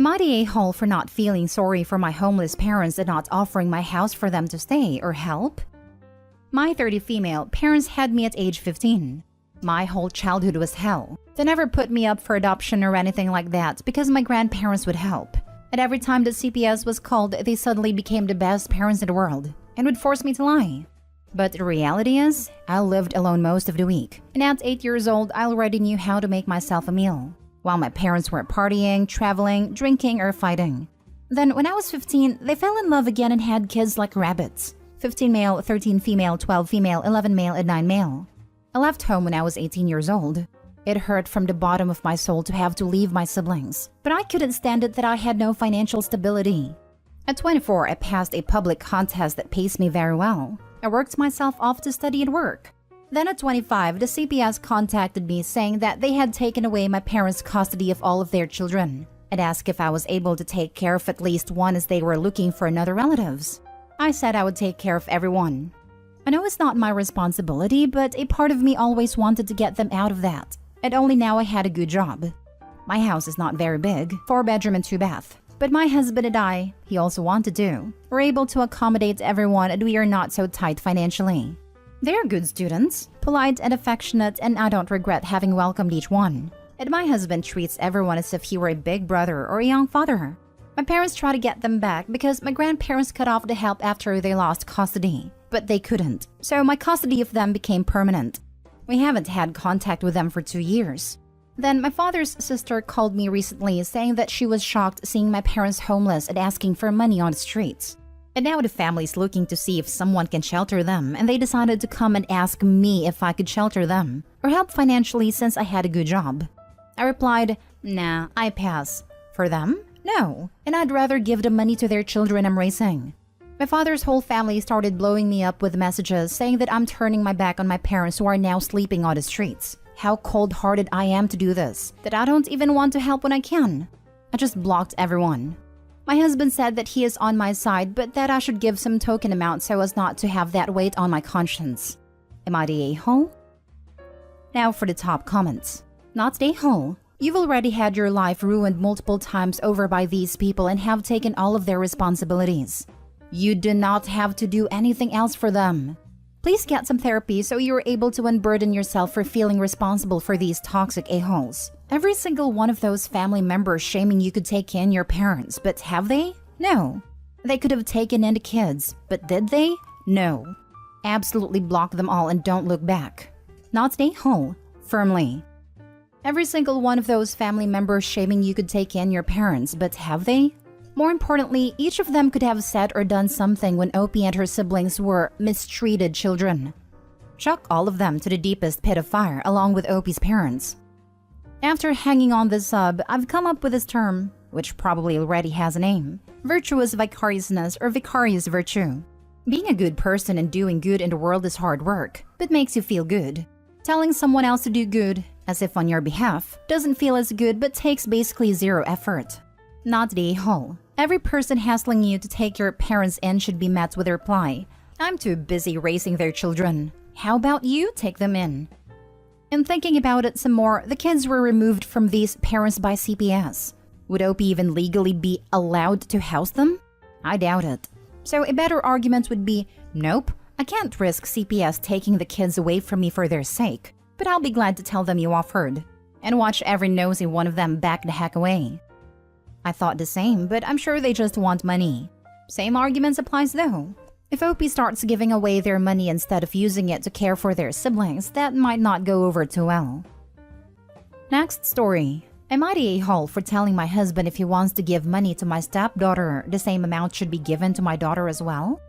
Am I the a-hole for not feeling sorry for my homeless parents and not offering my house for them to stay or help? My 30 female parents had me at age 15. My whole childhood was hell. They never put me up for adoption or anything like that because my grandparents would help. And every time the CPS was called, they suddenly became the best parents in the world and would force me to lie. But the reality is, I lived alone most of the week. And at 8 years old, I already knew how to make myself a meal, while my parents were partying, traveling, drinking, or fighting. Then when I was 15, they fell in love again and had kids like rabbits. 15 male, 13 female, 12 female, 11 male, and 9 male. I left home when I was 18 years old. It hurt from the bottom of my soul to have to leave my siblings, but I couldn't stand it that I had no financial stability. At 24, I passed a public contest that pays me very well. I worked myself off to study and work. Then at 25, the CPS contacted me saying that they had taken away my parents' custody of all of their children and asked if I was able to take care of at least one as they were looking for another relatives. I said I would take care of everyone. I know it's not my responsibility, but a part of me always wanted to get them out of that. And only now I had a good job. My house is not very big, 4-bedroom and 2-bath. But my husband and I, he also wanted to, were able to accommodate everyone and we are not so tight financially. They are good students, polite and affectionate, and I don't regret having welcomed each one. And my husband treats everyone as if he were a big brother or a young father. My parents try to get them back because my grandparents cut off the help after they lost custody, but they couldn't. So my custody of them became permanent. We haven't had contact with them for 2 years. Then my father's sister called me recently saying that she was shocked seeing my parents homeless and asking for money on the streets. And now the family's looking to see if someone can shelter them, and they decided to come and ask me if I could shelter them or help financially since I had a good job. I replied, "Nah, I pass." For them? No, and I'd rather give the money to their children I'm raising. My father's whole family started blowing me up with messages saying that I'm turning my back on my parents who are now sleeping on the streets. How cold-hearted I am to do this, that I don't even want to help when I can. I just blocked everyone. My husband said that he is on my side, but that I should give some token amount so as not to have that weight on my conscience. Am I the a-hole? Now for the top comments. Not the a-hole. You've already had your life ruined multiple times over by these people and have taken all of their responsibilities. You do not have to do anything else for them. Please get some therapy so you're able to unburden yourself for feeling responsible for these toxic a-holes. Every single one of those family members shaming you could take in your parents, but have they? No. They could have taken in the kids, but did they? No. Absolutely block them all and don't look back. Not the a-hole. Firmly. Every single one of those family members shaming you could take in your parents, but have they? More importantly, each of them could have said or done something when Opie and her siblings were mistreated children. Chuck all of them to the deepest pit of fire along with Opie's parents. After hanging on this sub, I've come up with this term, which probably already has a name: virtuous vicariousness or vicarious virtue. Being a good person and doing good in the world is hard work, but makes you feel good. Telling someone else to do good, as if on your behalf, doesn't feel as good but takes basically zero effort. Not the a-hole. Every person hassling you to take your parents in should be met with a reply, "I'm too busy raising their children. How about you take them in?" In thinking about it some more, the kids were removed from these parents by CPS. Would Opie even legally be allowed to house them? I doubt it. So a better argument would be, nope, I can't risk CPS taking the kids away from me for their sake, but I'll be glad to tell them you offered, and watch every nosy one of them back the heck away. I thought the same, but I'm sure they just want money. Same arguments applies though. If Opie starts giving away their money instead of using it to care for their siblings, that might not go over too well. Next story. Am I the a-hole for telling my husband if he wants to give money to my stepdaughter, the same amount should be given to my daughter as well?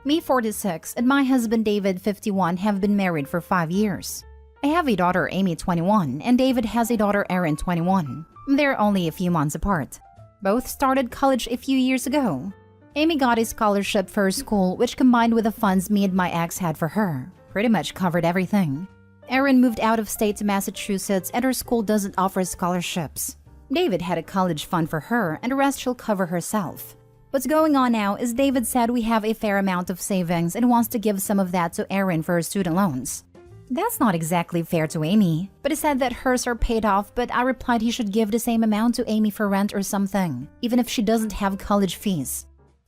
Me, 46, and my husband David, 51, have been married for 5 years. I have a daughter, Amy, 21, and David has a daughter, Erin, 21. They're only a few months apart. Both started college a few years ago. Amy got a scholarship for her school, which combined with the funds me and my ex had for her, pretty much covered everything. Erin moved out of state to Massachusetts and her school doesn't offer scholarships. David had a college fund for her and the rest she'll cover herself. What's going on now is David said we have a fair amount of savings and wants to give some of that to Erin for her student loans. That's not exactly fair to Amy, but he said that hers are paid off, but I replied he should give the same amount to Amy for rent or something, even if she doesn't have college fees.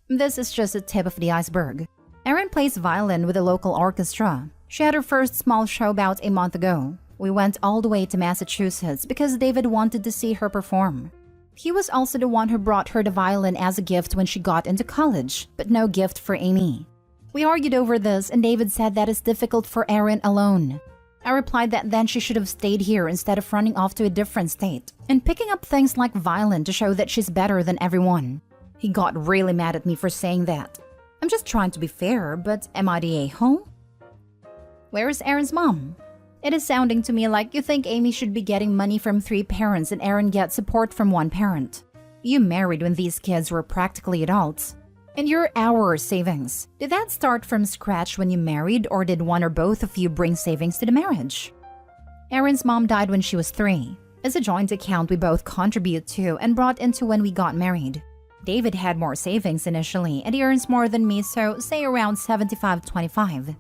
This is just the tip of the iceberg. Erin plays violin with a local orchestra. She had her first small show about a month ago. We went all the way to Massachusetts because David wanted to see her perform. He was also the one who brought her the violin as a gift when she got into college, but no gift for Amy. We argued over this and David said that it's difficult for Erin alone. I replied that then she should have stayed here instead of running off to a different state and picking up things like violin to show that she's better than everyone. He got really mad at me for saying that. I'm just trying to be fair, but am I the a-hole? Where is Erin's mom? It is sounding to me like you think Amy should be getting money from 3 parents and Erin gets support from 1 parent. You married when these kids were practically adults. And your our savings, did that start from scratch when you married, or did one or both of you bring savings to the marriage? Erin's mom died when she was 3. It's a joint account we both contribute to and brought into when we got married. David had more savings initially, and he earns more than me, so say around 75-25.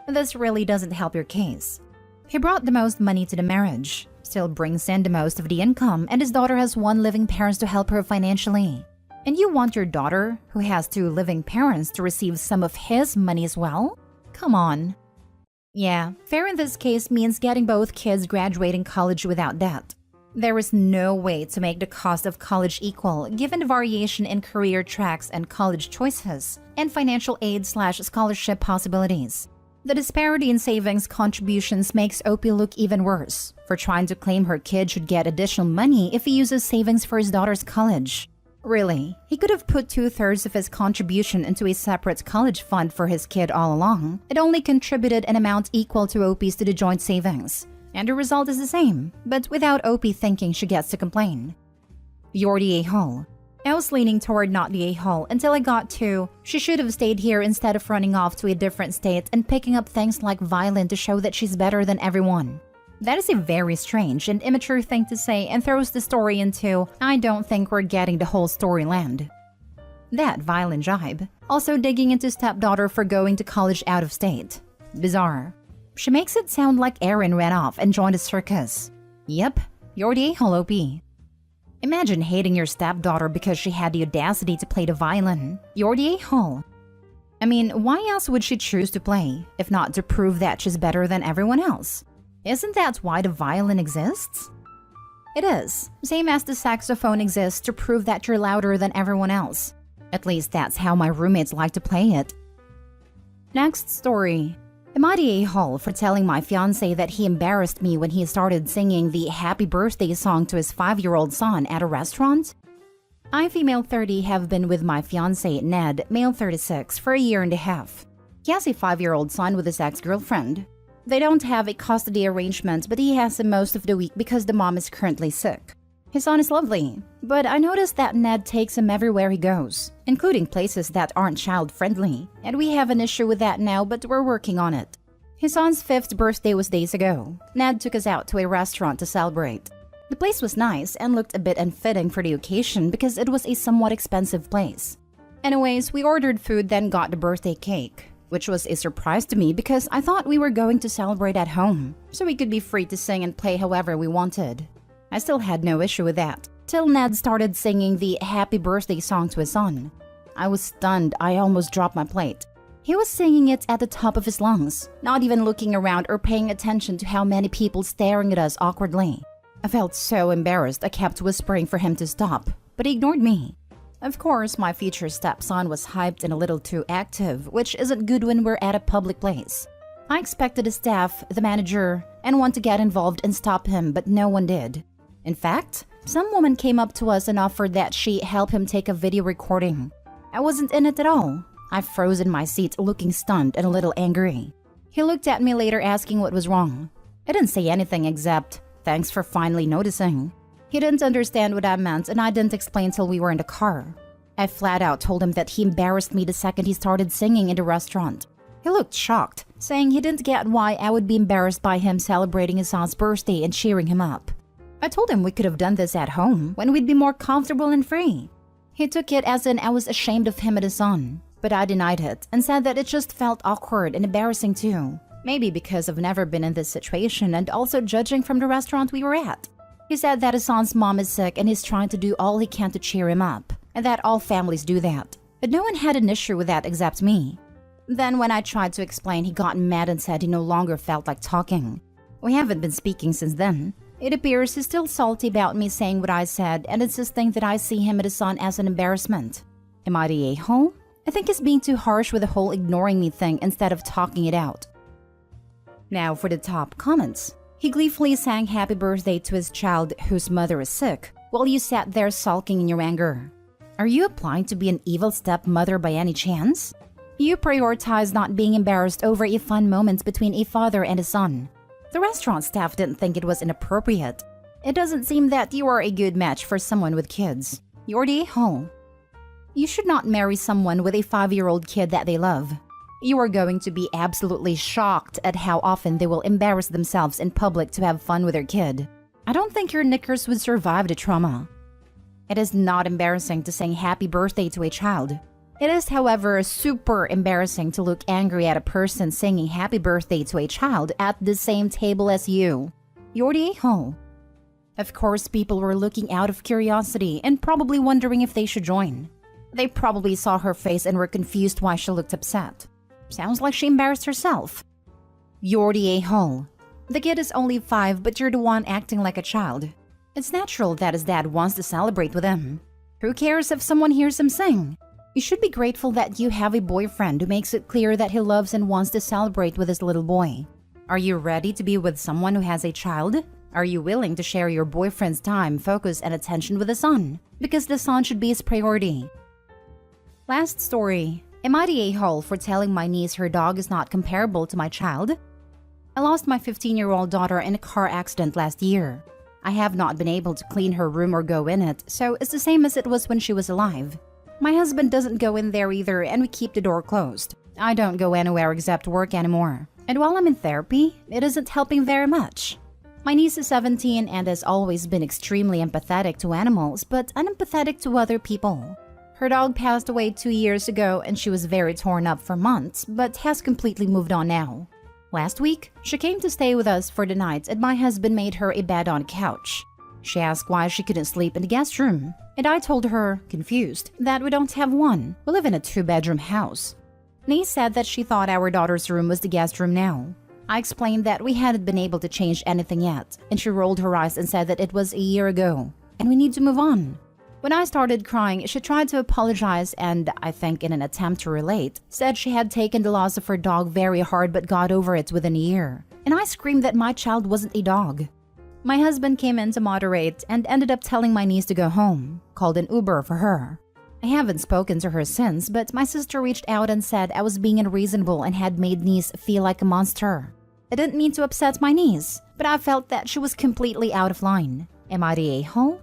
This really doesn't help your case. He brought the most money to the marriage, still brings in the most of the income, and his daughter has 1 living parent to help her financially. And you want your daughter, who has 2 living parents, to receive some of his money as well? Come on. Yeah, fair in this case means getting both kids graduating college without debt. There is no way to make the cost of college equal given the variation in career tracks and college choices and financial aid/scholarship possibilities. The disparity in savings contributions makes Opie look even worse for trying to claim her kid should get additional money if he uses savings for his daughter's college. Really, he could have put 2/3 of his contribution into a separate college fund for his kid all along. It only contributed an amount equal to Opie's to the joint savings. And the result is the same, but without Opie thinking she gets to complain. You're the a-hole. I was leaning toward not the a-hole until I got to, she should have stayed here instead of running off to a different state and picking up things like violin to show that she's better than everyone. That is a very strange and immature thing to say and throws the story into, I don't think we're getting the whole story land. That violin jibe. Also digging into stepdaughter for going to college out of state. Bizarre. She makes it sound like Erin ran off and joined a circus. Yep, you're the a-hole, OP. Imagine hating your stepdaughter because she had the audacity to play the violin. You're the a-hole. I mean, why else would she choose to play, if not to prove that she's better than everyone else? Isn't that why the violin exists? It is, same as the saxophone exists to prove that you're louder than everyone else. At least that's how my roommates like to play it. Next story. Am I the a-hole for telling my fiancé that he embarrassed me when he started singing the happy birthday song to his 5-year-old son at a restaurant? I, female 30, have been with my fiancé, Ned, male 36, for a year and a half. He has a 5-year-old son with his ex-girlfriend. They don't have a custody arrangement, but he has him most of the week because the mom is currently sick. His son is lovely, but I noticed that Ned takes him everywhere he goes, including places that aren't child-friendly, and we have an issue with that now, but we're working on it. His son's 5th birthday was days ago. Ned took us out to a restaurant to celebrate. The place was nice and looked a bit unfitting for the occasion because it was a somewhat expensive place. Anyways, we ordered food, then got the birthday cake, which was a surprise to me because I thought we were going to celebrate at home, so we could be free to sing and play however we wanted. I still had no issue with that, till Ned started singing the happy birthday song to his son. I was stunned. I almost dropped my plate. He was singing it at the top of his lungs, not even looking around or paying attention to how many people staring at us awkwardly. I felt so embarrassed I kept whispering for him to stop, but he ignored me. Of course, my future stepson was hyped and a little too active, which isn't good when we're at a public place. I expected the staff, the manager, and one to get involved and stop him, but no one did. In fact, some woman came up to us and offered that she help him take a video recording. I wasn't in it at all. I froze in my seat, looking stunned and a little angry. He looked at me later asking what was wrong. I didn't say anything except, thanks for finally noticing. He didn't understand what I meant and I didn't explain till we were in the car. I flat out told him that he embarrassed me the second he started singing in the restaurant. He looked shocked, saying he didn't get why I would be embarrassed by him celebrating his son's birthday and cheering him up. I told him we could have done this at home when we'd be more comfortable and free. He took it as in I was ashamed of him and his son, but I denied it and said that it just felt awkward and embarrassing too. Maybe because I've never been in this situation and also judging from the restaurant we were at. He said that his son's mom is sick and he's trying to do all he can to cheer him up, and that all families do that. But no one had an issue with that except me. Then when I tried to explain, he got mad and said he no longer felt like talking. We haven't been speaking since then. It appears he's still salty about me saying what I said and insisting that I see him and his son as an embarrassment. Am I the a-hole? I think he's being too harsh with the whole ignoring me thing instead of talking it out. Now for the top comments. He gleefully sang happy birthday to his child whose mother is sick, while you sat there sulking in your anger. Are you applying to be an evil stepmother by any chance? You prioritize not being embarrassed over a fun moment between a father and a son. The restaurant staff didn't think it was inappropriate. It doesn't seem that you are a good match for someone with kids. You're the a-hole. You should not marry someone with a 5-year-old kid that they love. You are going to be absolutely shocked at how often they will embarrass themselves in public to have fun with their kid. I don't think your knickers would survive the trauma. It is not embarrassing to sing happy birthday to a child. It is, however, super embarrassing to look angry at a person singing happy birthday to a child at the same table as you. You're the a-hole. Of course, people were looking out of curiosity and probably wondering if they should join. They probably saw her face and were confused why she looked upset. Sounds like she embarrassed herself. You're the a-hole. The kid is only 5, but you're the one acting like a child. It's natural that his dad wants to celebrate with him. Who cares if someone hears him sing? You should be grateful that you have a boyfriend who makes it clear that he loves and wants to celebrate with his little boy. Are you ready to be with someone who has a child? Are you willing to share your boyfriend's time, focus, and attention with the son? Because the son should be his priority. Last story. Am I the a-hole for telling my niece her dog is not comparable to my child? I lost my 15-year-old daughter in a car accident last year. I have not been able to clean her room or go in it, so it's the same as it was when she was alive. My husband doesn't go in there either, and we keep the door closed. I don't go anywhere except work anymore. And while I'm in therapy, it isn't helping very much. My niece is 17 and has always been extremely empathetic to animals, but unempathetic to other people. Her dog passed away 2 years ago and she was very torn up for months, but has completely moved on now. Last week, she came to stay with us for the night and my husband made her a bed on a couch. She asked why she couldn't sleep in the guest room, and I told her, confused, that we don't have one. We live in a 2-bedroom house. Niece said that she thought our daughter's room was the guest room now. I explained that we hadn't been able to change anything yet, and she rolled her eyes and said that it was a year ago, and we need to move on. When I started crying, she tried to apologize and, I think in an attempt to relate, said she had taken the loss of her dog very hard but got over it within a year. And I screamed that my child wasn't a dog. My husband came in to moderate and ended up telling my niece to go home, called an Uber for her. I haven't spoken to her since, but my sister reached out and said I was being unreasonable and had made niece feel like a monster. I didn't mean to upset my niece, but I felt that she was completely out of line. Am I the a-hole?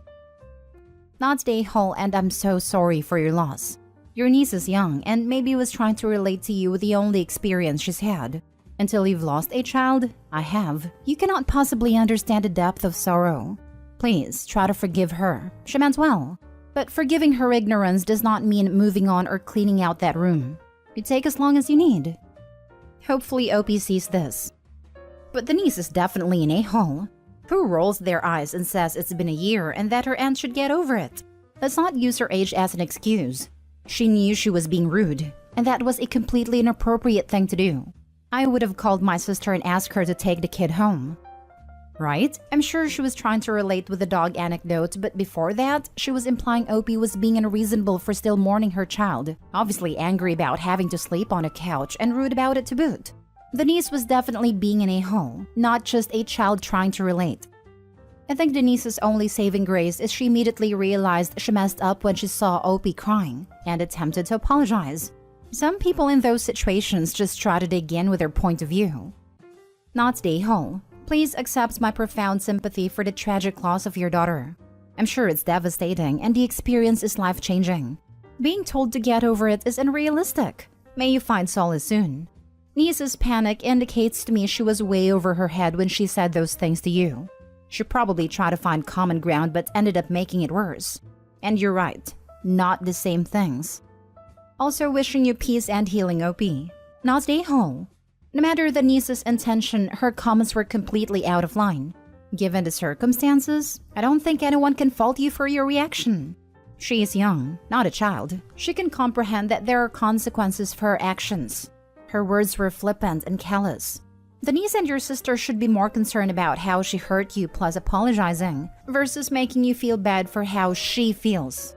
Not the a-hole, and I'm so sorry for your loss. Your niece is young and maybe was trying to relate to you with the only experience she's had. Until you've lost a child, I have. You cannot possibly understand the depth of sorrow. Please try to forgive her. She meant well. But forgiving her ignorance does not mean moving on or cleaning out that room. You take as long as you need. Hopefully OP sees this. But the niece is definitely an a-hole. Who rolls their eyes and says it's been a year and that her aunt should get over it? Let's not use her age as an excuse. She knew she was being rude, and that was a completely inappropriate thing to do. I would have called my sister and asked her to take the kid home. Right? I'm sure she was trying to relate with the dog anecdote, but before that, she was implying Opie was being unreasonable for still mourning her child, obviously angry about having to sleep on a couch and rude about it to boot. The niece was definitely being an a-hole, not just a child trying to relate. I think the niece's only saving grace is she immediately realized she messed up when she saw Opie crying and attempted to apologize. Some people in those situations just try to dig in with their point of view. Not the a-hole. Please accept my profound sympathy for the tragic loss of your daughter. I'm sure it's devastating and the experience is life-changing. Being told to get over it is unrealistic. May you find solace soon. Niece's panic indicates to me she was way over her head when she said those things to you. She probably tried to find common ground but ended up making it worse. And you're right, not the same things. Also wishing you peace and healing, OP. Not the a-hole. No matter the niece's intention, her comments were completely out of line. Given the circumstances, I don't think anyone can fault you for your reaction. She is young, not a child. She can comprehend that there are consequences for her actions. Her words were flippant and callous. The niece and your sister should be more concerned about how she hurt you plus apologizing, versus making you feel bad for how she feels.